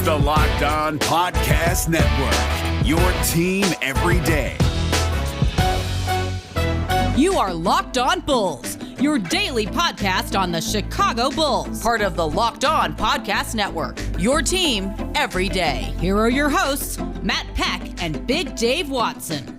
the Locked On Podcast Network, your team every day. You are Locked On Bulls, your daily podcast on the Chicago Bulls. Part of the Locked On Podcast Network, your team every day. Here are your hosts, Matt Peck and Big Dave Watson.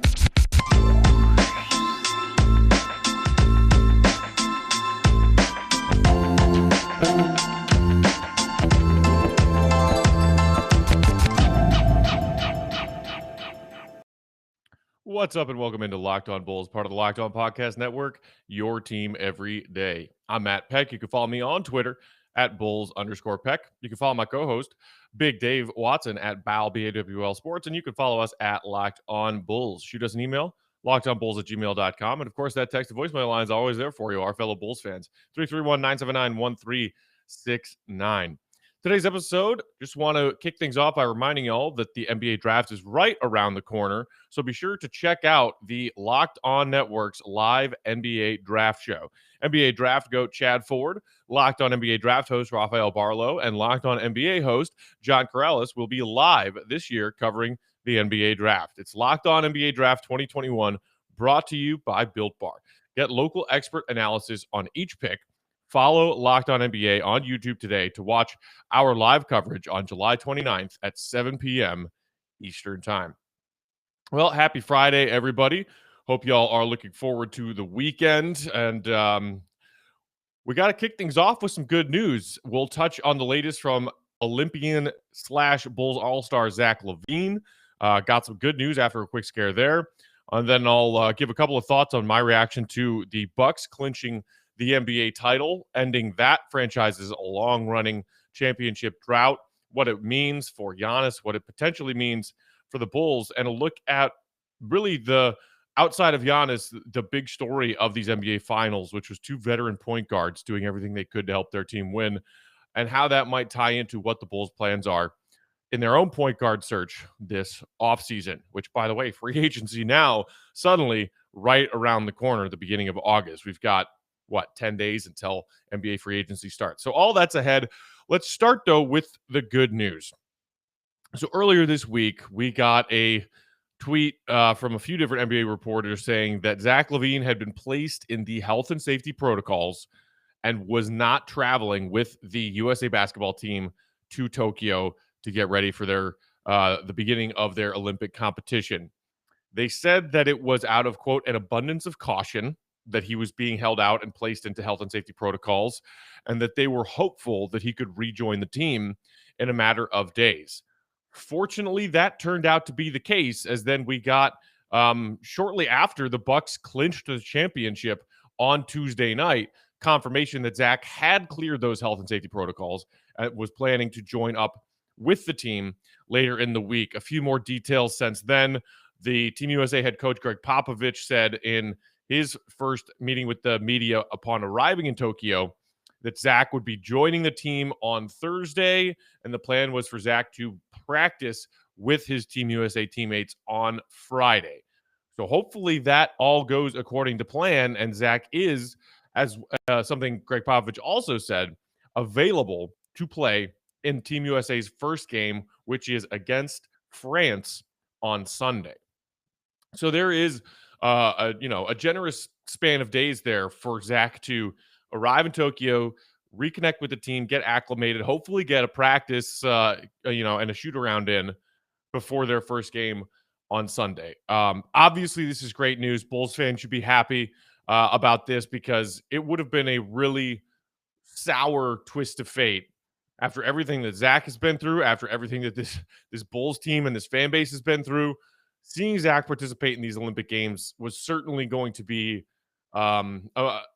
What's up and welcome into Locked On Bulls, part of the Locked On Podcast Network, your team every day. I'm Matt Peck. You can follow me on Twitter at Bulls_Peck. You can follow my co-host, Big Dave Watson, at BAWL Sports, and you can follow us at Locked On Bulls. Shoot us an email, lockedonbulls@gmail.com. And of course, that text to voicemail line is always there for you, our fellow Bulls fans. 331-979-1369. Today's episode, just want to kick things off by reminding y'all that the NBA draft is right around the corner, so be sure to check out the Locked On Network's live NBA draft show. NBA draft goat Chad Ford, Locked On NBA draft host Rafael Barlow, and Locked On NBA host John Corrales will be live this year covering the NBA draft. It's Locked On NBA Draft 2021, brought to you by Built Bar. Get local expert analysis on each pick. Follow Locked On NBA on YouTube today to watch our live coverage on July 29th at 7 p.m. Eastern Time. Well, happy Friday, everybody. Hope y'all are looking forward to the weekend. And we got to kick things off with some good news. We'll touch on the latest from Olympian/Bulls All-Star Zach LaVine. Got some good news after a quick scare there. And then I'll give a couple of thoughts on my reaction to the Bucks clinching the NBA title, ending that franchise's long-running championship drought, what it means for Giannis, what it potentially means for the Bulls, and a look at really the outside of Giannis, the big story of these NBA finals, which was two veteran point guards doing everything they could to help their team win, and how that might tie into what the Bulls' plans are in their own point guard search this offseason, which, by the way, free agency now suddenly right around the corner at the beginning of August. We've got 10 days until NBA free agency starts. So all that's ahead. Let's start, though, with the good news. So earlier this week, we got a tweet from a few different NBA reporters saying that Zach LaVine had been placed in the health and safety protocols and was not traveling with the USA basketball team to Tokyo to get ready for their the beginning of their Olympic competition. They said that it was out of, quote, an abundance of caution that he was being held out and placed into health and safety protocols, and that they were hopeful that he could rejoin the team in a matter of days. Fortunately, that turned out to be the case, as then we got, shortly after the Bucks clinched the championship on Tuesday night, confirmation that Zach had cleared those health and safety protocols and was planning to join up with the team later in the week. A few more details since then. The Team USA head coach Gregg Popovich said in his first meeting with the media upon arriving in Tokyo that Zach would be joining the team on Thursday, and the plan was for Zach to practice with his Team USA teammates on Friday. So hopefully that all goes according to plan, and Zach is, as something Gregg Popovich also said, available to play in Team USA's first game, which is against France on Sunday. So there is a generous span of days there for Zach to arrive in Tokyo, reconnect with the team, get acclimated, hopefully get a practice, and a shoot around in before their first game on Sunday. Obviously, this is great news. Bulls fans should be happy about this, because it would have been a really sour twist of fate after everything that Zach has been through, after everything that this Bulls team and this fan base has been through. Seeing Zach participate in these Olympic Games was certainly going to be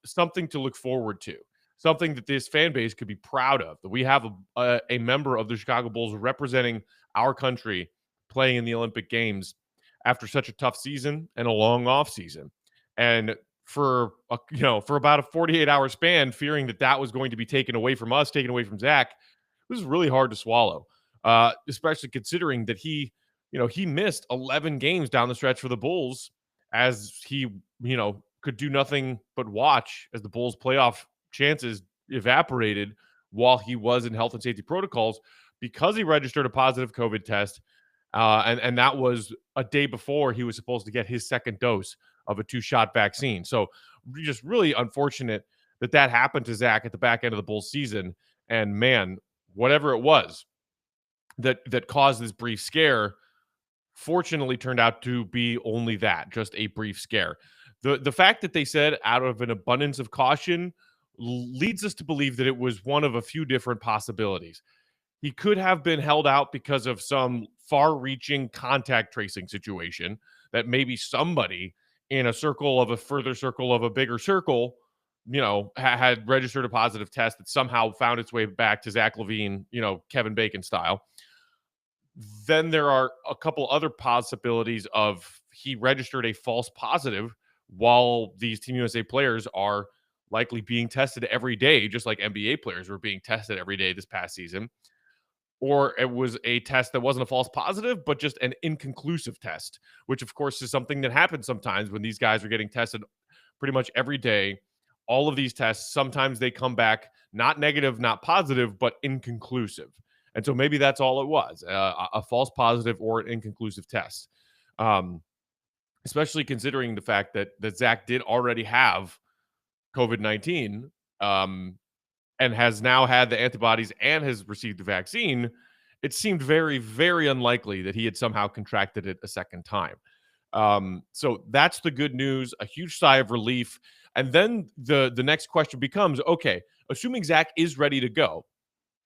something to look forward to, something that this fan base could be proud of, that we have a member of the Chicago Bulls representing our country playing in the Olympic Games after such a tough season and a long off season. And for about a 48-hour span, fearing that was going to be taken away from us, taken away from Zach, it was really hard to swallow, especially considering that he missed 11 games down the stretch for the Bulls, as he, could do nothing but watch as the Bulls' playoff chances evaporated while he was in health and safety protocols because he registered a positive COVID test. And that was a day before he was supposed to get his second dose of a 2-shot vaccine. So just really unfortunate that happened to Zach at the back end of the Bulls season. And man, whatever it was that caused this brief scare, fortunately turned out to be only that, just a brief scare. The fact that they said out of an abundance of caution leads us to believe that it was one of a few different possibilities. He could have been held out because of some far-reaching contact tracing situation that maybe somebody in a circle of a further circle of a bigger circle, had registered a positive test that somehow found its way back to Zach LaVine, Kevin Bacon style. Then there are a couple other possibilities of he registered a false positive while these Team USA players are likely being tested every day, just like NBA players were being tested every day this past season. Or it was a test that wasn't a false positive, but just an inconclusive test, which of course is something that happens sometimes when these guys are getting tested pretty much every day. All of these tests, sometimes they come back not negative, not positive, but inconclusive. And so maybe that's all it was, a false positive or an inconclusive test. Especially considering the fact that Zach did already have COVID-19 and has now had the antibodies and has received the vaccine. It seemed very, very unlikely that he had somehow contracted it a second time. So that's the good news, a huge sigh of relief. And then the next question becomes, okay, assuming Zach is ready to go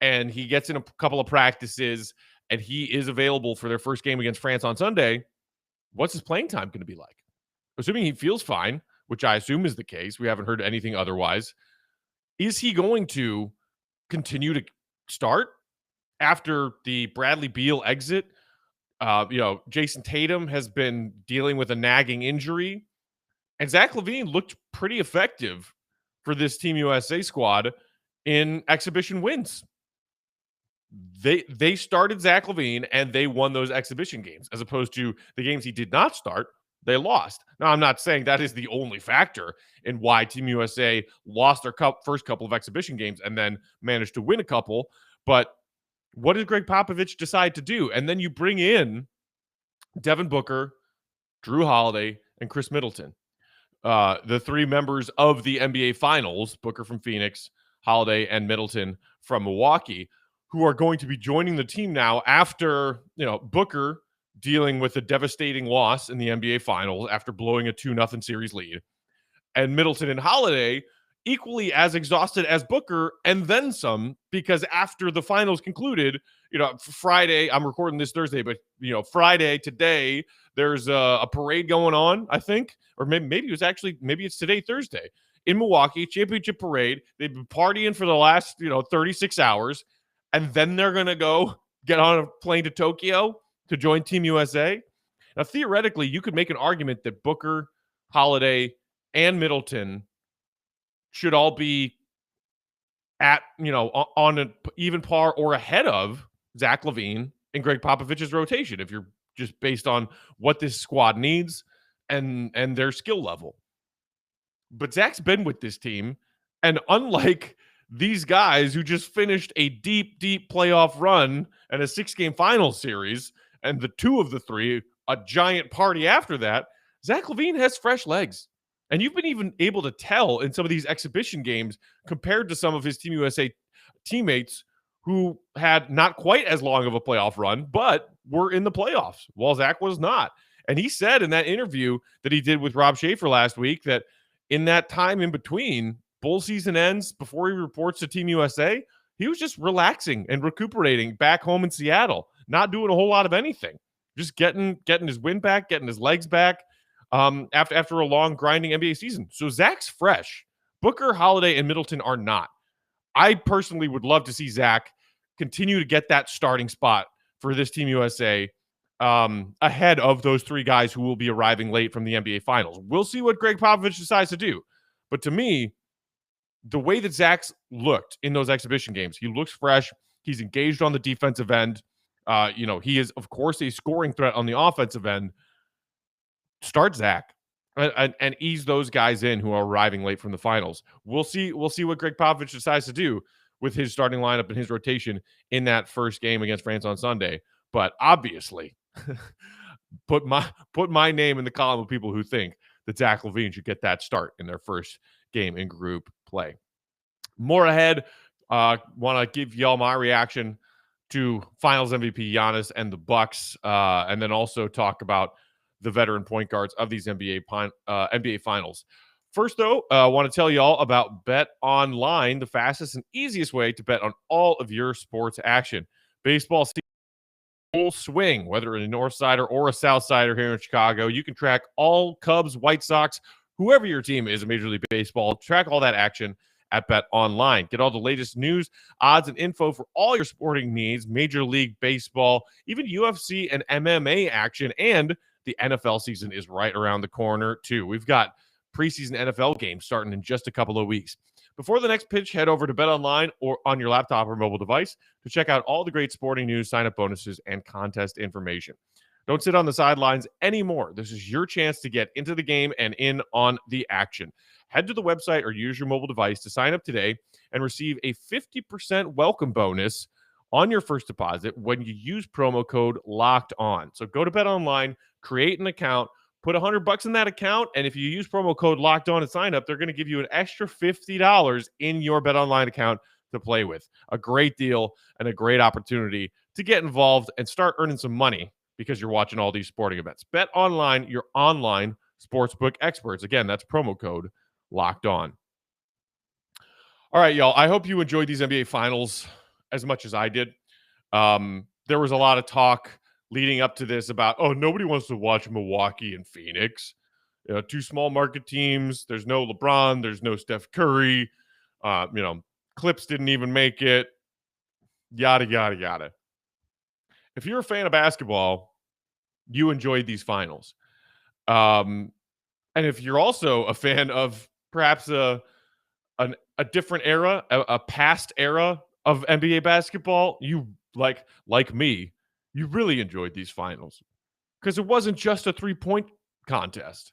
and he gets in a couple of practices and he is available for their first game against France on Sunday, what's his playing time going to be like? Assuming he feels fine, which I assume is the case. We haven't heard anything otherwise. Is he going to continue to start after the Bradley Beal exit? Jason Tatum has been dealing with a nagging injury, and Zach LaVine looked pretty effective for this Team USA squad in exhibition wins. They started Zach LaVine and they won those exhibition games, as opposed to the games he did not start, they lost. Now, I'm not saying that is the only factor in why Team USA lost their first couple of exhibition games and then managed to win a couple, but what did Gregg Popovich decide to do? And then you bring in Devin Booker, Jrue Holiday, and Chris Middleton, the three members of the NBA Finals, Booker from Phoenix, Holiday, and Middleton from Milwaukee, who are going to be joining the team now after, Booker dealing with a devastating loss in the NBA Finals after blowing a 2-0 series lead, and Middleton and Holiday equally as exhausted as Booker and then some, because after the finals concluded, Friday, I'm recording this Thursday, but, Friday, today, there's a parade going on, I think, or maybe it's today, Thursday, in Milwaukee, championship parade. They've been partying for the last, 36 hours, and then they're going to go get on a plane to Tokyo to join Team USA. Now, theoretically, you could make an argument that Booker, Holiday, and Middleton should all be at, on an even par or ahead of Zach LaVine and Gregg Popovich's rotation, if you're just based on what this squad needs and their skill level. But Zach's been with this team, and unlike these guys who just finished a deep, deep playoff run and a 6-game final series, and the two of the three, a giant party after that, Zach LaVine has fresh legs. And you've been even able to tell in some of these exhibition games compared to some of his Team USA teammates who had not quite as long of a playoff run, but were in the playoffs while Zach was not. And he said in that interview that he did with Rob Schaefer last week that in that time in between, Bull season ends before he reports to Team USA, he was just relaxing and recuperating back home in Seattle, not doing a whole lot of anything, just getting his wind back, getting his legs back. After a long grinding NBA season. So Zach's fresh. Booker, Holiday, and Middleton are not. I personally would love to see Zach continue to get that starting spot for this Team USA ahead of those three guys who will be arriving late from the NBA Finals. We'll see what Gregg Popovich decides to do. But to me, the way that Zach's looked in those exhibition games, he looks fresh. He's engaged on the defensive end. He is, of course, a scoring threat on the offensive end. Start Zach and ease those guys in who are arriving late from the finals. We'll see what Gregg Popovich decides to do. with his starting lineup and his rotation in that first game against France on Sunday. But obviously, put my name in the column of people who think that Zach LaVine should get that start in their first game in group play. More ahead, want to give y'all my reaction to Finals MVP Giannis and the Bucks, and then also talk about the veteran point guards of these NBA Finals. First, though, I want to tell y'all about BetOnline, the fastest and easiest way to bet on all of your sports action. Baseball season full swing, whether in a North Sider or a South Sider here in Chicago. You can track all Cubs, White Sox, whoever your team is in Major League Baseball. Track all that action at BetOnline. Get all the latest news, odds, and info for all your sporting needs, Major League Baseball, even UFC and MMA action, and the NFL season is right around the corner, too. We've got preseason NFL games starting in just a couple of weeks. Before the next pitch, head over to BetOnline or on your laptop or mobile device to check out all the great sporting news, sign-up bonuses, and contest information. Don't sit on the sidelines anymore. This is your chance to get into the game and in on the action. Head to the website or use your mobile device to sign up today and receive a 50% welcome bonus on your first deposit when you use promo code LOCKEDON. So go to BetOnline, create an account, put $100 in that account, and if you use promo code LOCKEDON and sign up, they're going to give you an extra $50 in your BetOnline account to play with. A great deal and a great opportunity to get involved and start earning some money because you're watching all these sporting events. BetOnline, your online sportsbook experts. Again, that's promo code LOCKEDON. All right, y'all. I hope you enjoyed these NBA Finals as much as I did. There was a lot of talk leading up to this about, nobody wants to watch Milwaukee and Phoenix. Two small market teams. There's no LeBron. There's no Steph Curry. Clips didn't even make it. Yada, yada, yada. If you're a fan of basketball, you enjoyed these finals. And if you're also a fan of perhaps a different era, a past era of NBA basketball, you like me, you really enjoyed these finals because it wasn't just a 3-point contest.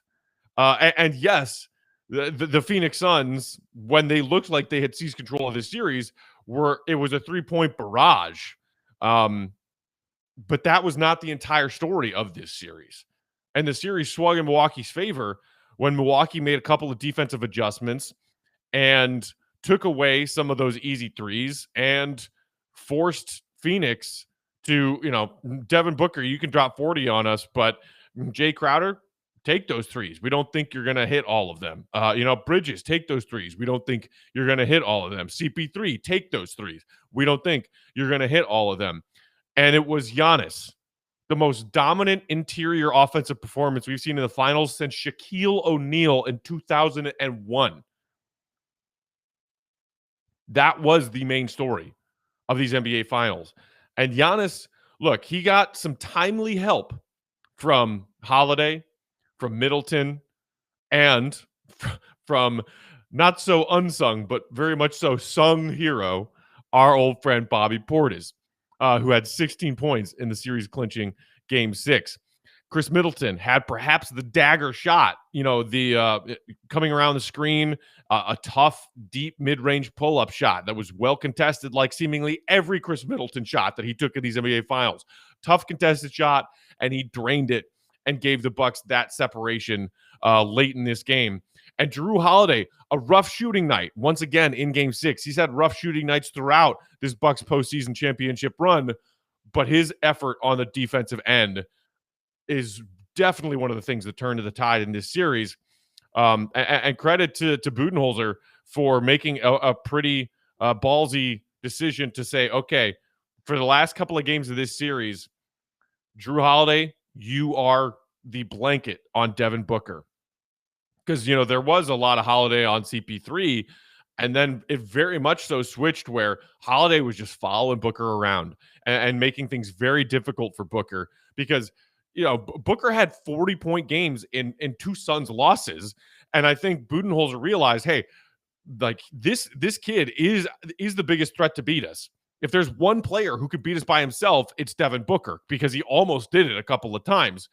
And yes, the Phoenix Suns, when they looked like they had seized control of this series, it was a 3-point barrage. But that was not the entire story of this series. And the series swung in Milwaukee's favor when Milwaukee made a couple of defensive adjustments and took away some of those easy threes and forced Phoenix to, Devin Booker, you can drop 40 on us, but Jay Crowder, take those threes. We don't think you're going to hit all of them. Bridges, take those threes. We don't think you're going to hit all of them. CP3, take those threes. We don't think you're going to hit all of them. And it was Giannis, the most dominant interior offensive performance we've seen in the finals since Shaquille O'Neal in 2001. That was the main story of these NBA finals. And Giannis, look, he got some timely help from Holiday, from Middleton, and from not so unsung, but very much so sung hero, our old friend Bobby Portis, who had 16 points in the series clinching Game 6. Chris Middleton had perhaps the dagger shot, the coming around the screen, a tough, deep mid-range pull-up shot that was well contested, like seemingly every Chris Middleton shot that he took in these NBA Finals. Tough contested shot, and he drained it and gave the Bucks that separation late in this game. And Jrue Holiday, a rough shooting night, once again in Game 6. He's had rough shooting nights throughout this Bucks postseason championship run, but his effort on the defensive end is definitely one of the things that turned to the tide in this series. And credit to Budenholzer for making a pretty ballsy decision to say, okay, for the last couple of games of this series, Jrue Holiday, you are the blanket on Devin Booker. Because, there was a lot of Holiday on CP3, and then it very much so switched where Holiday was just following Booker around and making things very difficult for Booker because, Booker had 40-point games in two Suns losses, and I think Budenholzer realized, hey, this kid is the biggest threat to beat us. If there's one player who could beat us by himself, it's Devin Booker because he almost did it a couple of times.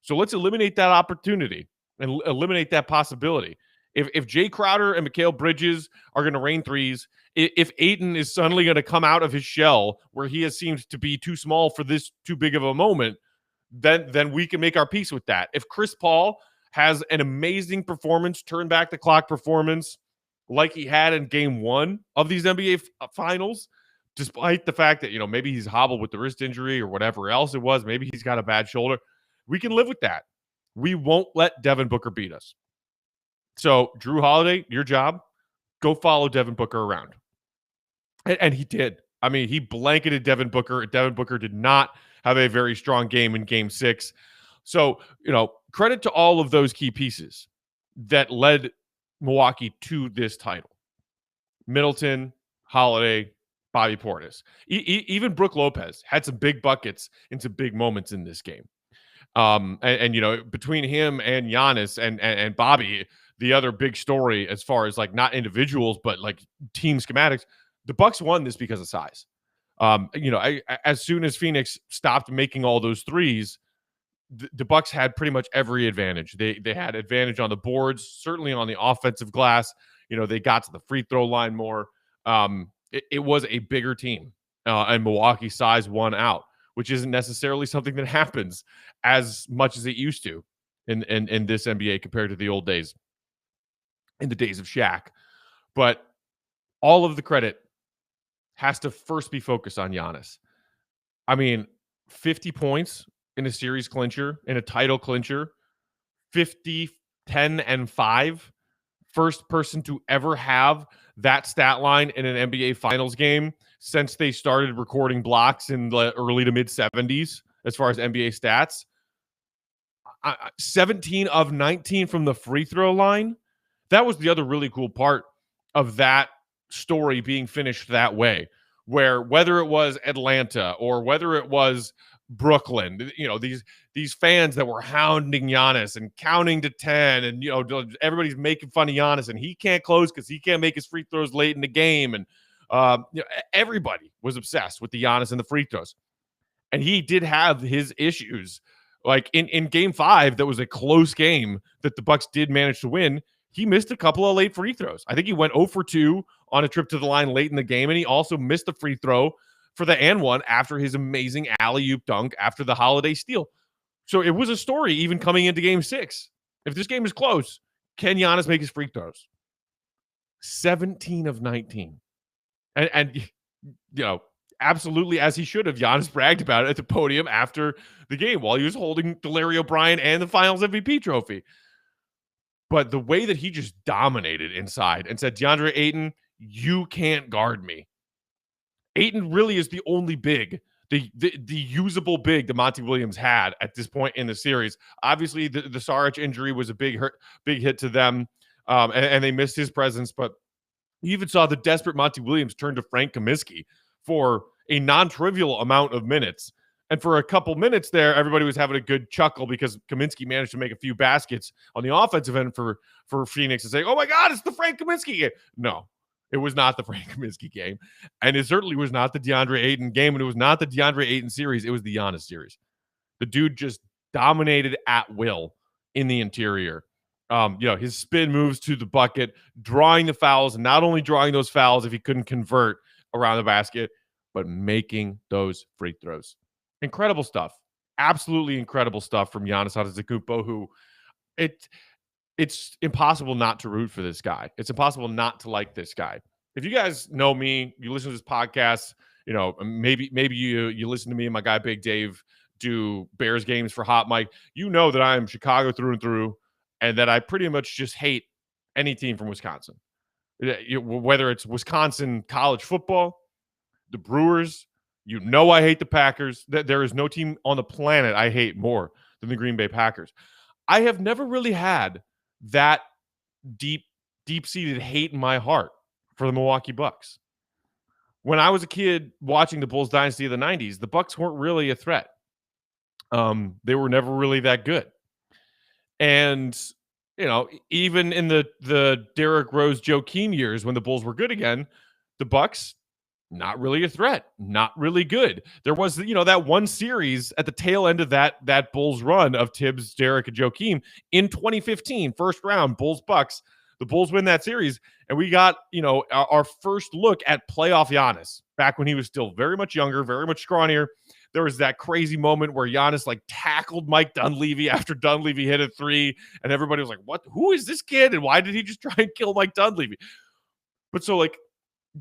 So let's eliminate that opportunity and eliminate that possibility. If Jay Crowder and Mikal Bridges are going to rain threes, if Ayton is suddenly going to come out of his shell where he has seemed to be too small for this too big of a moment, then we can make our peace with that. If Chris Paul has an amazing performance, turn back the clock performance like he had in game 1 of these NBA finals, despite the fact that, maybe he's hobbled with the wrist injury or whatever else it was, maybe he's got a bad shoulder, we can live with that. We won't let Devin Booker beat us. So, Jrue Holiday, your job, go follow Devin Booker around. And he did. I mean, he blanketed Devin Booker. Devin Booker did not have a very strong game in game 6. So, credit to all of those key pieces that led Milwaukee to this title. Middleton, Holiday, Bobby Portis. Even Brook Lopez had some big buckets in some big moments in this game. Between him and Giannis and Bobby, the other big story as far as like not individuals, but like team schematics, the Bucks won this because of size. As soon as Phoenix stopped making all those threes, the Bucks had pretty much every advantage. They had advantage on the boards, certainly on the offensive glass. They got to the free throw line more. It was a bigger team, and Milwaukee size won out, which isn't necessarily something that happens as much as it used to in this NBA compared to the old days, in the days of Shaq. But all of the credit has to first be focused on Giannis. I mean, 50 points in a series clincher, in a title clincher, 50, 10, and 5. First person to ever have that stat line in an NBA Finals game since they started recording blocks in the early to mid 70s as far as NBA stats. 17 of 19 from the free throw line. That was the other really cool part of that story being finished that way, where whether it was Atlanta or whether it was Brooklyn, these fans that were hounding Giannis and counting to 10, and everybody's making fun of Giannis, and he can't close because he can't make his free throws late in the game, and everybody was obsessed with the Giannis and the free throws, and he did have his issues. Like in game 5, that was a close game that the Bucks did manage to win. He missed a couple of late free throws. I think he went 0 for 2 on a trip to the line late in the game, and he also missed the free throw for the and one after his amazing alley-oop dunk after the Holiday steal. So it was a story even coming into game 6. If this game is close, can Giannis make his free throws? 17 of 19. And absolutely, as he should have, Giannis bragged about it at the podium after the game while he was holding the Larry O'Brien and the Finals MVP trophy. But the way that he just dominated inside and said, DeAndre Ayton, you can't guard me. Ayton really is the only big, the usable big that Monty Williams had at this point in the series. Obviously, the Saric injury was a big hit to them, and they missed his presence. But you even saw the desperate Monty Williams turn to Frank Kaminsky for a non-trivial amount of minutes. And for a couple minutes there, everybody was having a good chuckle because Kaminsky managed to make a few baskets on the offensive end for Phoenix and say, oh my God, it's the Frank Kaminsky game. No, it was not the Frank Kaminsky game. And it certainly was not the DeAndre Ayton game. And it was not the DeAndre Ayton series. It was the Giannis series. The dude just dominated at will in the interior. His spin moves to the bucket, drawing the fouls, and not only drawing those fouls if he couldn't convert around the basket, but making those free throws. Incredible stuff. Absolutely incredible stuff from Giannis Antetokounmpo, who it's impossible not to root for this guy. It's impossible not to like this guy. If you guys know me, you listen to this podcast, maybe you listen to me and my guy Big Dave do Bears games for Hot Mike. You know that I'm Chicago through and through, and that I pretty much just hate any team from Wisconsin. Whether it's Wisconsin college football, the Brewers, I hate the Packers. There is no team on the planet I hate more than the Green Bay Packers. I have never really had that deep-seated hate in my heart for the Milwaukee Bucks. When I was a kid watching the Bulls dynasty of the 90s, the Bucks weren't really a threat. They were never really that good. And, even in the Derrick Rose, Joakim years when the Bulls were good again, the Bucks, not really a threat, not really good. There was, that one series at the tail end of that Bulls run of Tibbs, Derrick, and Joakim in 2015, first round, Bulls-Bucks. The Bulls win that series, and we got, our first look at playoff Giannis back when he was still very much younger, very much scrawnier. There was that crazy moment where Giannis tackled Mike Dunleavy after Dunleavy hit a three, and everybody was like, "What? Who is this kid? And why did he just try and kill Mike Dunleavy?" But so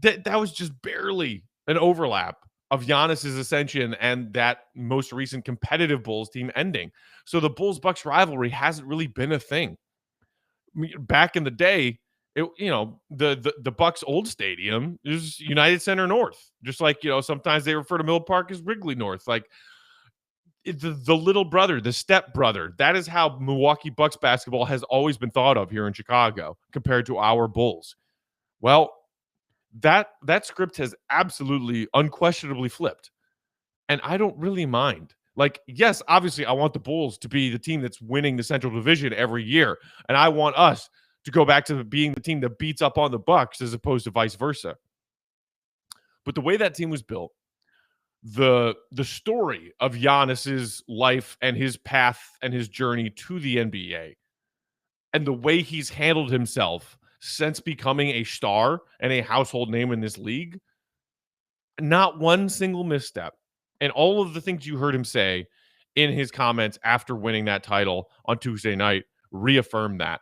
that was just barely an overlap of Giannis's ascension and that most recent competitive Bulls team ending. So the Bulls-Bucks rivalry hasn't really been a thing. Back in the day, the Bucks' old stadium is United Center North. Just sometimes they refer to Miller Park as Wrigley North. The little brother, the step brother. That is how Milwaukee Bucks basketball has always been thought of here in Chicago compared to our Bulls. Well, that script has absolutely, unquestionably flipped. And I don't really mind. Yes, obviously, I want the Bulls to be the team that's winning the Central Division every year. And I want us to go back to being the team that beats up on the Bucks as opposed to vice versa. But the way that team was built, the story of Giannis's life and his path and his journey to the NBA, and the way he's handled himself since becoming a star and a household name in this league, not one single misstep. And all of the things you heard him say in his comments after winning that title on Tuesday night reaffirmed that.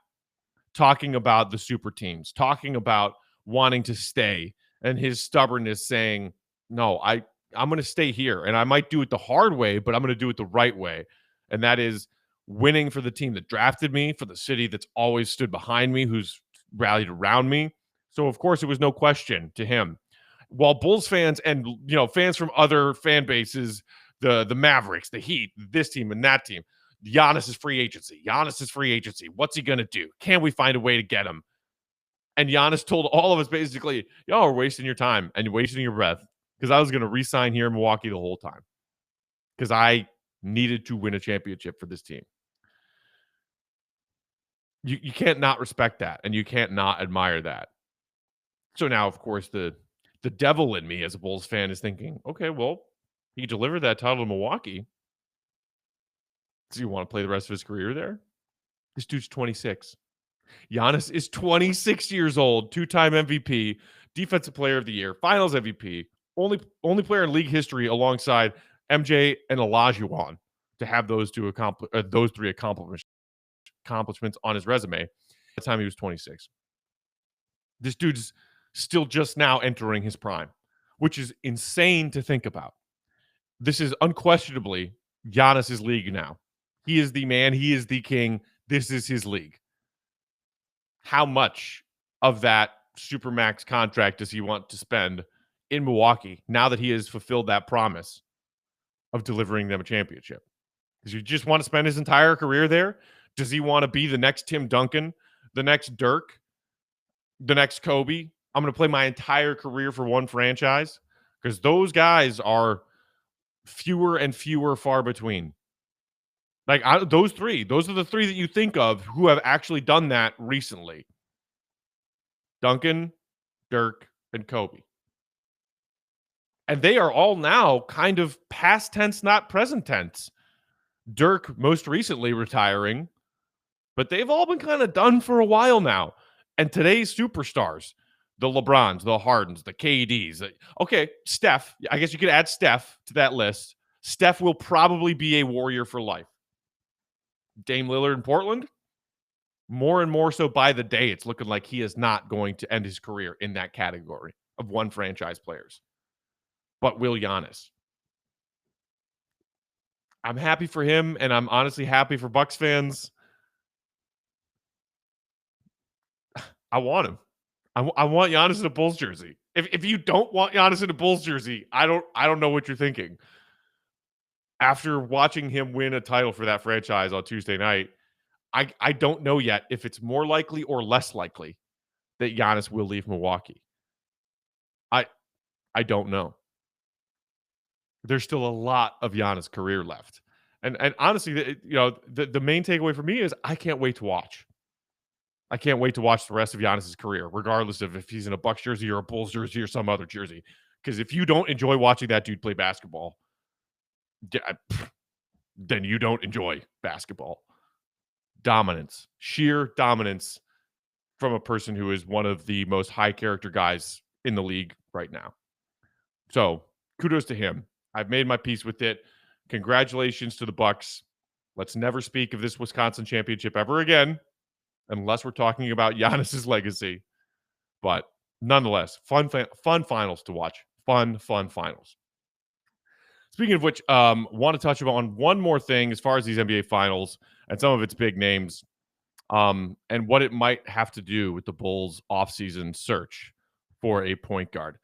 Talking about the super teams, talking about wanting to stay, and his stubbornness saying, no, I'm going to stay here, and I might do it the hard way, but I'm going to do it the right way. And that is winning for the team that drafted me, for the city that's always stood behind me, who's rallied around me. So, of course, it was no question to him. While Bulls fans and fans from other fan bases, the Mavericks, the Heat, this team and that team, Giannis is free agency. What's he gonna do? Can we find a way to get him? And Giannis told all of us basically, y'all are wasting your time and you're wasting your breath, because I was gonna re-sign here in Milwaukee the whole time because I needed to win a championship for this team. You can't not respect that, and you can't not admire that. So now, of course, the devil in me as a Bulls fan is thinking, okay, well, he delivered that title to Milwaukee. Does he want to play the rest of his career there? This dude's 26. Giannis is 26 years old, two-time MVP, Defensive Player of the Year, Finals MVP, only player in league history alongside MJ and Olajuwon to have those three accomplishments on his resume. At the time he was 26. This dude's still just now entering his prime, which is insane to think about. This is unquestionably Giannis's league now. He is the man. He is the king. This is his league. How much of that Supermax contract does he want to spend in Milwaukee now that he has fulfilled that promise of delivering them a championship? Does he just want to spend his entire career there? Does he want to be the next Tim Duncan, the next Dirk, the next Kobe? I'm going to play my entire career for one franchise, because those guys are fewer and fewer far between. Those are the three that you think of who have actually done that recently. Duncan, Dirk, and Kobe. And they are all now kind of past tense, not present tense. Dirk most recently retiring, but they've all been kind of done for a while now. And today's superstars, the LeBrons, the Hardens, the KDs. Okay, Steph. I guess you could add Steph to that list. Steph will probably be a Warrior for life. Dame Lillard in Portland, more and more so by the day, it's looking like he is not going to end his career in that category of one franchise players. But will Giannis? I'm happy for him, and I'm honestly happy for Bucks fans. I want him. I want Giannis in a Bulls jersey. If you don't want Giannis in a Bulls jersey, I don't know what you're thinking. After watching him win a title for that franchise on Tuesday night, I don't know yet if it's more likely or less likely that Giannis will leave Milwaukee. I don't know. There's still a lot of Giannis' career left. And honestly, the main takeaway for me is I can't wait to watch. I can't wait to watch the rest of Giannis' career, regardless of if he's in a Bucks jersey or a Bulls jersey or some other jersey. Because if you don't enjoy watching that dude play basketball, then you don't enjoy basketball. Dominance, sheer dominance from a person who is one of the most high character guys in the league right now. So kudos to him. I've made my peace with it. Congratulations to the Bucks. Let's never speak of this Wisconsin championship ever again, unless we're talking about Giannis's legacy. But nonetheless, fun finals to watch. Fun finals. Speaking of which, want to touch on one more thing as far as these NBA finals and some of its big names, and what it might have to do with the Bulls' offseason search for a point guard.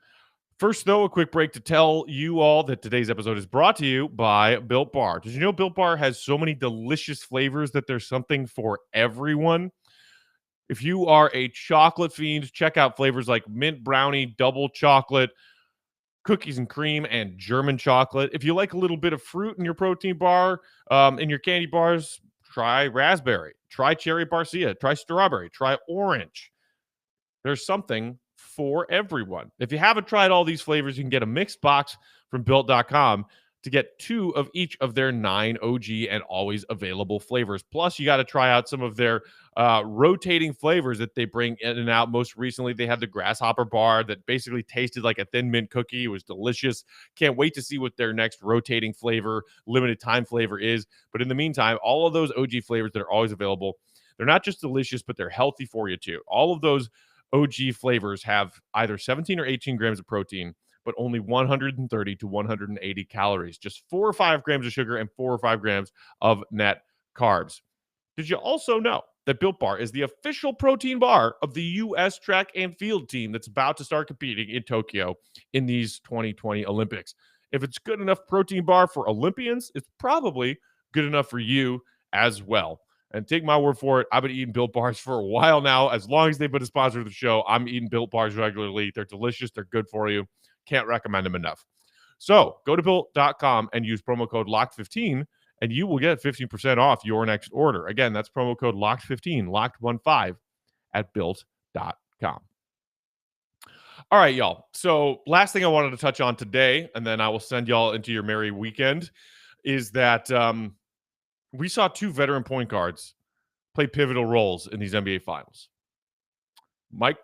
First, though, a quick break to tell you all that today's episode is brought to you by Built Bar. Did you know Built Bar has so many delicious flavors that there's something for everyone? If you are a chocolate fiend, check out flavors like mint brownie, double chocolate, cookies and cream, and German chocolate. If you like a little bit of fruit in your protein bar, in your candy bars, try raspberry, try cherry barcia, try strawberry, try orange. There's something for everyone. If you haven't tried all these flavors, you can get a mixed box from Built.com to get 2 of each of their 9 OG and always available flavors. Plus, you got to try out some of their rotating flavors that they bring in and out. Most recently, they had the grasshopper bar that basically tasted like a Thin Mint cookie. It was delicious. Can't wait to see what their next rotating flavor, limited time flavor is. But in the meantime, all of those OG flavors that are always available, they're not just delicious, but they're healthy for you too. All of those OG flavors have either 17 or 18 grams of protein, but only 130 to 180 calories, just 4 or 5 grams of sugar and 4 or 5 grams of net carbs. Did you also know that Built Bar is the official protein bar of the U.S. track and field team that's about to start competing in Tokyo in these 2020 Olympics? If it's good enough protein bar for Olympians, it's probably good enough for you as well. And take my word for it, I've been eating Built Bars for a while now. As long as they've been a sponsor of the show, I'm eating Built Bars regularly. They're delicious. They're good for you. Can't recommend them enough. So go to Built.com and use promo code LOCKED15, and you will get 15% off your next order. Again, that's promo code LOCKED15, LOCKED15 at Built.com. All right, y'all. So last thing I wanted to touch on today, and then I will send y'all into your merry weekend, is that we saw 2 veteran point guards play pivotal roles in these NBA finals. Mike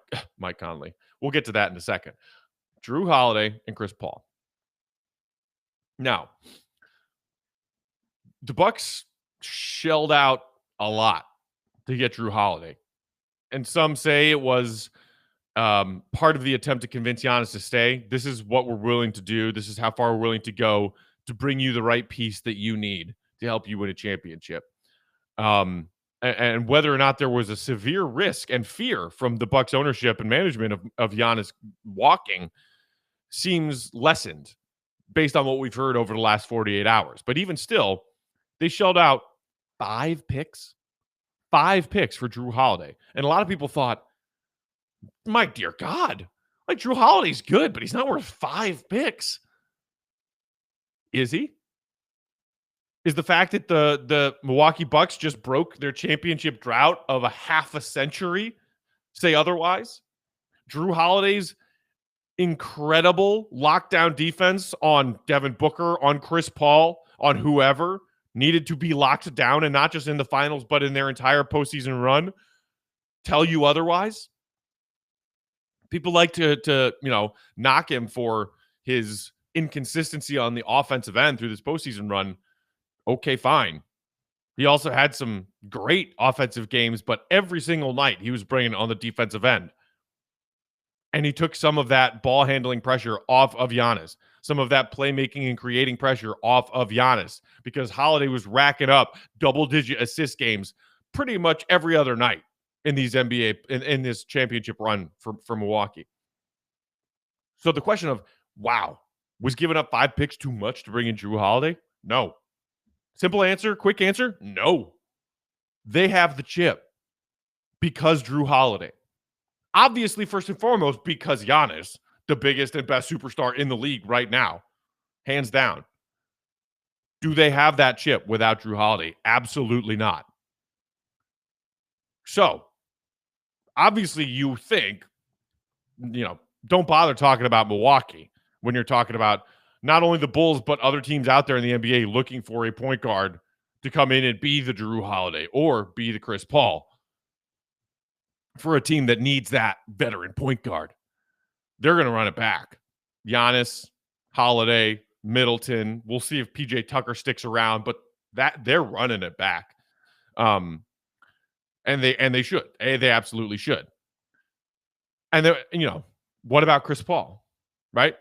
Conley. We'll get to that in a second. Jrue Holiday and Chris Paul. Now, the Bucks shelled out a lot to get Jrue Holiday. And some say it was part of the attempt to convince Giannis to stay. This is what we're willing to do. This is how far we're willing to go to bring you the right piece that you need to help you win a championship. And whether or not there was a severe risk and fear from the Bucks ownership and management of Giannis walking seems lessened based on what we've heard over the last 48 hours. But even still, they shelled out 5 picks for Jrue Holiday. And a lot of people thought, my dear God, like Jrue Holiday's good, but he's not worth 5 picks. Is he? Is the fact that the Milwaukee Bucks just broke their championship drought of a half a century say otherwise? Jrue Holiday's incredible lockdown defense on Devin Booker, on Chris Paul, on whoever needed to be locked down, and not just in the finals, but in their entire postseason run, tell you otherwise? People like to knock him for his inconsistency on the offensive end through this postseason run. Okay, fine. He also had some great offensive games, but every single night he was bringing on the defensive end. And he took some of that ball handling pressure off of Giannis, some of that playmaking and creating pressure off of Giannis, because Holiday was racking up double-digit assist games pretty much every other night in these NBA, in this championship run for Milwaukee. So the question of, wow, was giving up 5 picks too much to bring in Jrue Holiday? No. Simple answer, quick answer, no. They have the chip because Jrue Holiday. Obviously, first and foremost, because Giannis, the biggest and best superstar in the league right now, hands down. Do they have that chip without Jrue Holiday? Absolutely not. So, obviously, you think, don't bother talking about Milwaukee when you're talking about not only the Bulls, but other teams out there in the NBA looking for a point guard to come in and be the Jrue Holiday or be the Chris Paul. for a team that needs that veteran point guard. They're going to run it back. Giannis, Holiday, Middleton. We'll see if PJ Tucker sticks around, but that they're running it back. And they should. They absolutely should. And what about Chris Paul? Right?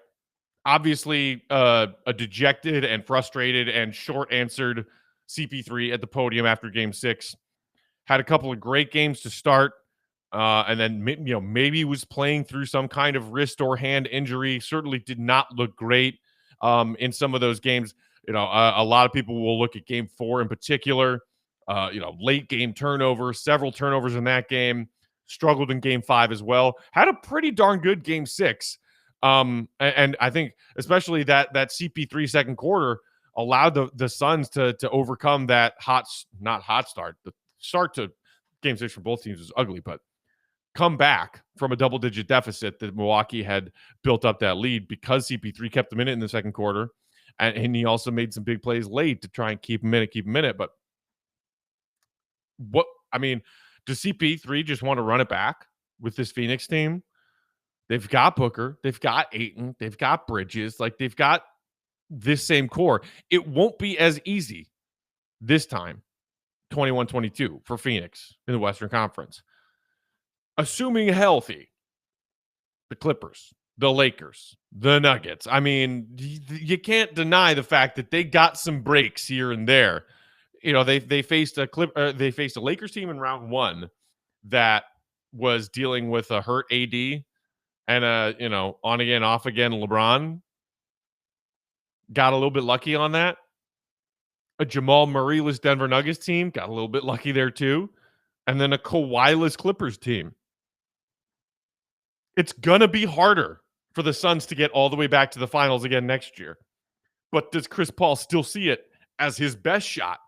Obviously, a dejected and frustrated and short-answered CP3 at the podium after Game 6. Had a couple of great games to start, and then maybe he was playing through some kind of wrist or hand injury. Certainly did not look great in some of those games. A lot of people will look at Game 4 in particular. Late game turnovers, several turnovers in that game. Struggled in Game 5 as well. Had a pretty darn good Game 6. And I think especially that CP3 second quarter allowed the Suns to overcome that not hot start. The start to Game 6 for both teams was ugly, but come back from a double-digit deficit that Milwaukee had built up that lead because CP3 kept them in it in the second quarter, and he also made some big plays late to try and keep him in it. But does CP3 just want to run it back with this Phoenix team? They've got Booker. They've got Ayton. They've got Bridges. Like, they've got this same core. It won't be as easy this time, 21-22, for Phoenix in the Western Conference. Assuming healthy, the Clippers, the Lakers, the Nuggets. I mean, you can't deny the fact that they got some breaks here and there. They faced a Lakers team in round 1 that was dealing with a hurt AD and on again, off again LeBron. Got a little bit lucky on that. A Jamal Murray-less Denver Nuggets team got a little bit lucky there too. And then a Kawhi-less Clippers team. It's going to be harder for the Suns to get all the way back to the finals again next year. But does Chris Paul still see it as his best shot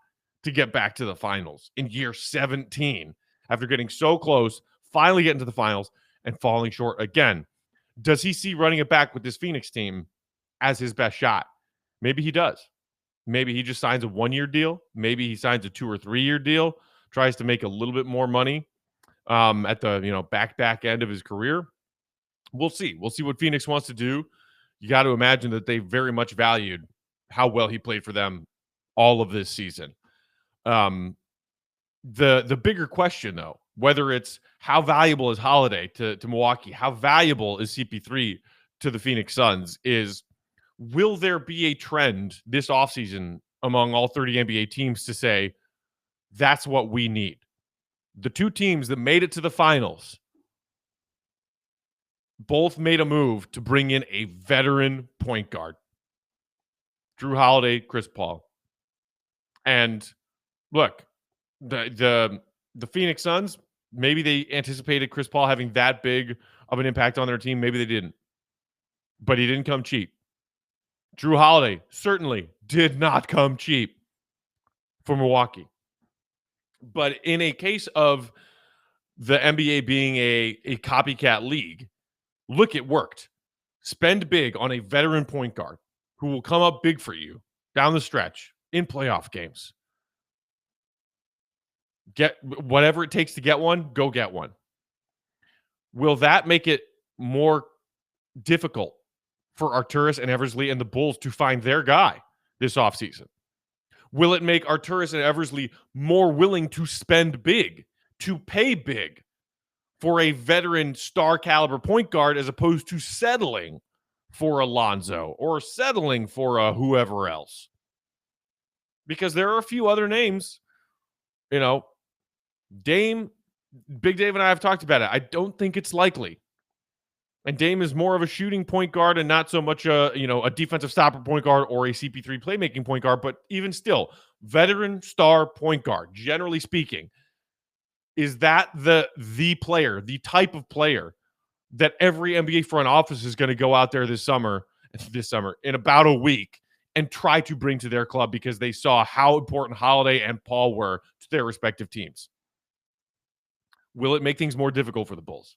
to get back to the finals in year 17 after getting so close, finally getting to the finals and falling short again? Does he see running it back with this Phoenix team as his best shot? Maybe he does. Maybe he just signs a 1-year deal. Maybe he signs a 2 or 3 year deal, tries to make a little bit more money at the back end of his career. We'll see. We'll see what Phoenix wants to do. You got to imagine that they very much valued how well he played for them all of this season. The bigger question, though, whether it's how valuable is Holiday to Milwaukee, how valuable is CP3 to the Phoenix Suns, is will there be a trend this offseason among all 30 NBA teams to say, that's what we need? The two teams that made it to the finals both made a move to bring in a veteran point guard. Jrue Holiday, Chris Paul. And look, the Phoenix Suns, maybe they anticipated Chris Paul having that big of an impact on their team. Maybe they didn't. But he didn't come cheap. Jrue Holiday certainly did not come cheap for Milwaukee. But in a case of the NBA being a copycat league, look, it worked. Spend big on a veteran point guard who will come up big for you down the stretch in playoff games. Get whatever it takes to get one, go get one. Will that make it more difficult for Arturas and Eversley and the Bulls to find their guy this offseason? Will it make Arturas and Eversley more willing to spend big, to pay big for a veteran star caliber point guard as opposed to settling for Alonzo or settling for whoever else? Because there are a few other names, Dame, Big Dave and I have talked about it. I don't think it's likely. And Dame is more of a shooting point guard and not so much a defensive stopper point guard or a CP3 playmaking point guard, but even still, veteran star point guard, generally speaking. Is that the player, the type of player that every NBA front office is going to go out there this summer in about a week and try to bring to their club because they saw how important Holiday and Paul were to their respective teams? Will it make things more difficult for the Bulls?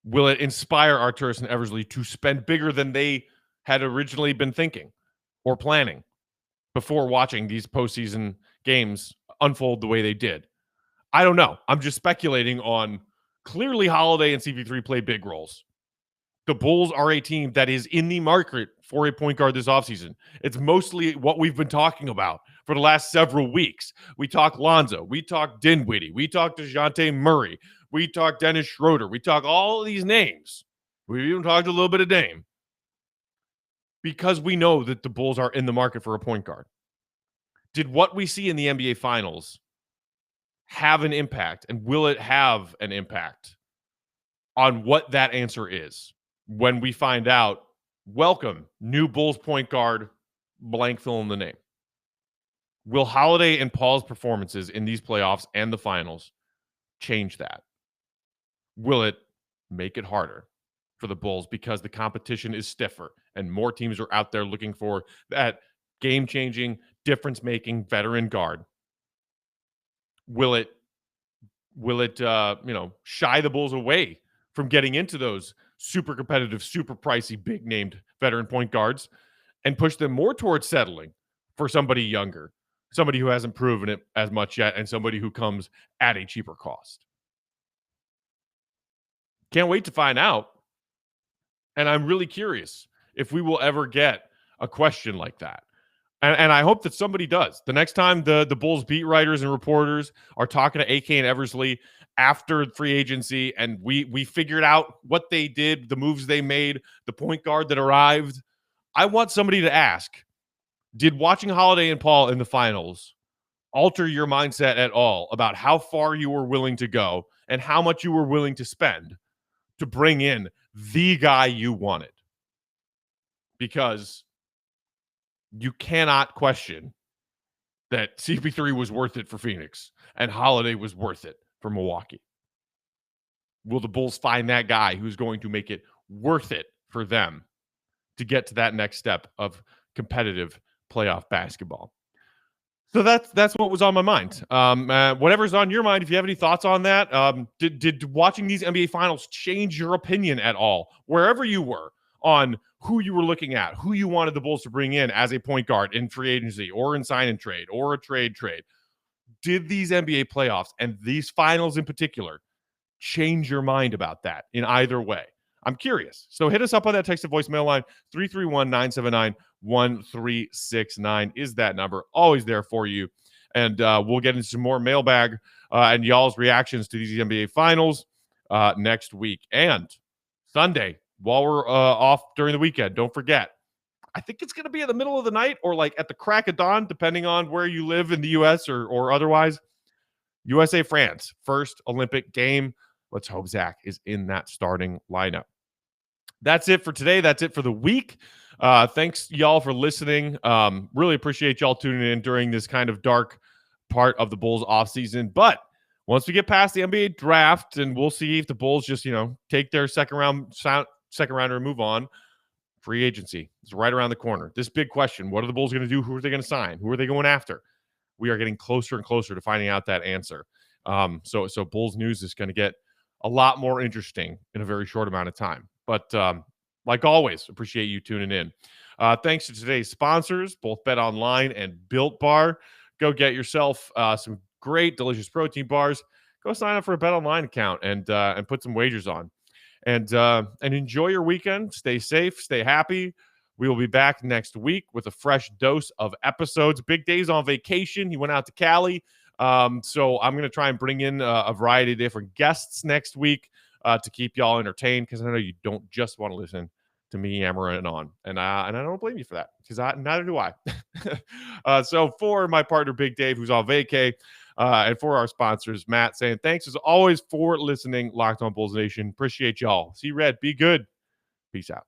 Will it inspire Arturas and Eversley to spend bigger than they had originally been thinking or planning before watching these postseason games unfold the way they did? I don't know. I'm just speculating on Clearly, Holiday and CP3 play big roles. The Bulls are a team that is in the market for a point guard this offseason. It's mostly what we've been talking about for the last several weeks. We talk Lonzo. We talk Dinwiddie. We talk DeJounte Murray. We talk Dennis Schroeder. We talk all of these names. We've even talked a little bit of Dame. Because we know that the Bulls are in the market for a point guard. Did what we see in the NBA Finals have an impact, and will it have an impact on what that answer is? When we find out, welcome, new Bulls point guard, blank fill in the name. Will Holiday and Paul's performances in these playoffs and the finals change that? Will it make it harder for the Bulls because the competition is stiffer and more teams are out there looking for that game-changing, difference-making veteran guard? Will it shy the Bulls away from getting into those super competitive, super pricey, big-named veteran point guards and push them more towards settling for somebody younger, somebody who hasn't proven it as much yet, and somebody who comes at a cheaper cost? Can't wait to find out. And I'm really curious if we will ever get a question like that. And I hope that somebody does. The next time the Bulls beat writers and reporters are talking to AK and Eversley after free agency, and we figured out what they did, the moves they made, the point guard that arrived, I want somebody to ask, did watching Holiday and Paul in the finals alter your mindset at all about how far you were willing to go and how much you were willing to spend to bring in the guy you wanted? Because you cannot question that CP3 was worth it for Phoenix and Holiday was worth it for Milwaukee. Will the Bulls find that guy who's going to make it worth it for them to get to that next step of competitive playoff basketball? So that's what was on my mind. Whatever's on your mind, if you have any thoughts on that, did watching these NBA Finals change your opinion at all, wherever you were, on who you were looking at, who you wanted the Bulls to bring in as a point guard in free agency or in sign and trade or a trade? Did these NBA playoffs and these finals in particular change your mind about that in either way? I'm curious. So hit us up on that text to voicemail line. 331-979-1369 is that number. Always there for you. And we'll get into some more mailbag and y'all's reactions to these NBA finals next week. And Sunday, while we're off during the weekend, don't forget, I think it's going to be in the middle of the night or like at the crack of dawn, depending on where you live in the U.S. or otherwise. USA-France, first Olympic game. Let's hope Zach is in that starting lineup. That's it for today. That's it for the week. Thanks, y'all, for listening. Really appreciate y'all tuning in during this kind of dark part of the Bulls offseason. But once we get past the NBA draft, and we'll see if the Bulls just, take their second rounder and move on. Free agency is right around the corner. This big question: what are the Bulls going to do? Who are they going to sign? Who are they going after? We are getting closer and closer to finding out that answer. So Bulls news is going to get a lot more interesting in a very short amount of time. But like always, appreciate you tuning in. Thanks to today's sponsors, both BetOnline and Built Bar. Go get yourself some great, delicious protein bars. Go sign up for a BetOnline account and put some wagers on. And enjoy your weekend. Stay safe. Stay happy. We will be back next week with a fresh dose of episodes. Big Day's on vacation. He went out to Cali. So I'm going to try and bring in a variety of different guests next week to keep y'all entertained, because I know you don't just want to listen to me yammering on. And I don't blame you for that, because neither do I. So for my partner, Big Dave, who's on vacay, and for our sponsors, Matt, saying thanks as always for listening. Locked On Bulls Nation. Appreciate y'all. See Red. Be good. Peace out.